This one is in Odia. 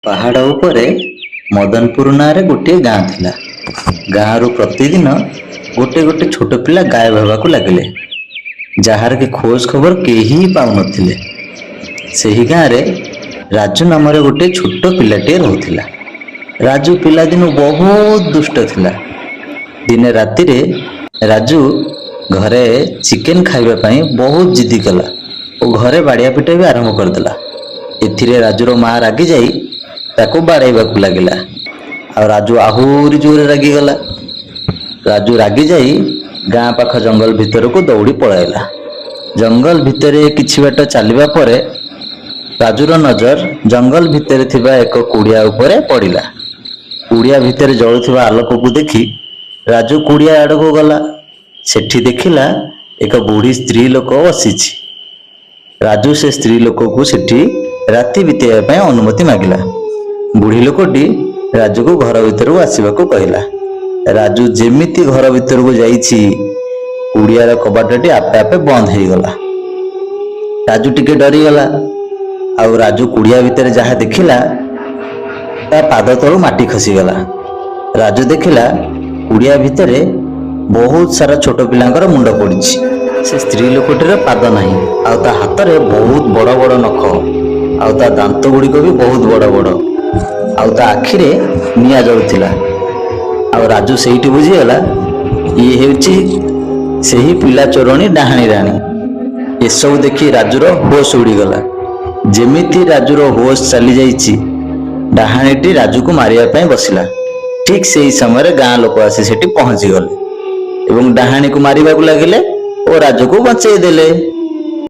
ପାହାଡ଼ ଉପରେ ମଦନପୁର ନାଁରେ ଗୋଟିଏ ଗାଁ ଥିଲା। ଗାଁରୁ ପ୍ରତିଦିନ ଗୋଟେ ଗୋଟେ ଛୋଟ ପିଲା ଗାୟବ ହେବାକୁ ଲାଗିଲେ, ଯାହାର କି ଖୋଜ ଖବର କେହି ପାଉନଥିଲେ। ସେହି ଗାଁରେ ରାଜୁ ନାମରେ ଗୋଟିଏ ଛୋଟ ପିଲାଟିଏ ରହୁଥିଲା। ରାଜୁ ପିଲାଦିନୁ ବହୁତ ଦୁଷ୍ଟ ଥିଲା। ଦିନେ ରାତିରେ ରାଜୁ ଘରେ ଚିକେନ ଖାଇବା ପାଇଁ ବହୁତ ଜିଦି କଲା ଓ ଘରେ ବାଡ଼ିଆ ପିଟା ବି ଆରମ୍ଭ କରିଦେଲା। ଏଥିରେ ରାଜୁର ମା ରାଗି ଯାଇ ତାକୁ ବାଡ଼େଇବାକୁ ଲାଗିଲା। ଆଉ ରାଜୁ ଆହୁରି ଜୋରରେ ରାଗିଗଲା। ରାଜୁ ରାଗି ଯାଇ ଗାଁ ପାଖ ଜଙ୍ଗଲ ଭିତରକୁ ଦୌଡ଼ି ପଳାଇଲା। ଜଙ୍ଗଲ ଭିତରେ କିଛି ବାଟ ଚାଲିବା ପରେ ରାଜୁର ନଜର ଜଙ୍ଗଲ ଭିତରେ ଥିବା ଏକ କୁଡ଼ିଆ ଉପରେ ପଡ଼ିଲା। କୁଡ଼ିଆ ଭିତରେ ଜଳୁଥିବା ଆଲୋକକୁ ଦେଖି ରାଜୁ କୁଡ଼ିଆ ଆଡ଼କୁ ଗଲା। ସେଠି ଦେଖିଲା ଏକ ବୁଢ଼ୀ ସ୍ତ୍ରୀ ଲୋକ ବସିଛି। ରାଜୁ ସେ ସ୍ତ୍ରୀ ଲୋକକୁ ସେଠି ରାତି ବିତେଇବା ପାଇଁ ଅନୁମତି ମାଗିଲା। ବୁଢ଼ୀ ଲୋକଟି ରାଜୁକୁ ଘର ଭିତରକୁ ଆସିବାକୁ କହିଲା। ରାଜୁ ଯେମିତି ଘର ଭିତରକୁ ଯାଇଛି, କୁଡ଼ିଆର କବାଟଟି ଆପେ ଆପେ ବନ୍ଦ ହେଇଗଲା। ରାଜୁ ଟିକେ ଡରିଗଲା। ଆଉ ରାଜୁ କୁଡ଼ିଆ ଭିତରେ ଯାହା ଦେଖିଲା, ତା ପାଦ ତଳୁ ମାଟି ଖସିଗଲା। ରାଜୁ ଦେଖିଲା କୁଡ଼ିଆ ଭିତରେ ବହୁତ ସାରା ଛୋଟ ପିଲାଙ୍କର ମୁଣ୍ଡ ପଡ଼ିଛି। ସେ ସ୍ତ୍ରୀ ଲୋକଟିର ପାଦ ନାହିଁ, ଆଉ ତା ହାତରେ ବହୁତ ବଡ଼ ବଡ଼ ନଖ, ଆଉ ତା ଦାନ୍ତ ଗୁଡ଼ିକ ବି ବହୁତ ବଡ଼ ବଡ଼, ଆଉ ତା ଆଖିରେ ନିଆଁ ଜଳୁଥିଲା। ଆଉ ରାଜୁ ସେଇଠି ବୁଝିଗଲା, ଇଏ ହେଉଛି ସେହି ପିଲା ଚୋରଣୀ ଡାହାଣୀ ରାଣୀ। ଏସବୁ ଦେଖି ରାଜୁର ହୋସ ଉଡ଼ିଗଲା। ଯେମିତି ରାଜୁର ହୋସ ଚାଲି ଯାଇଛି, ଡାହାଣୀଟି ରାଜୁକୁ ମାରିବା ପାଇଁ ବସିଲା। ଠିକ୍ ସେହି ସମୟରେ ଗାଁ ଲୋକ ଆସି ସେଠି ପହଞ୍ଚିଗଲେ ଏବଂ ଡାହାଣୀକୁ ମାରିବାକୁ ଲାଗିଲେ ଓ ରାଜୁକୁ ବଞ୍ଚେଇ ଦେଲେ।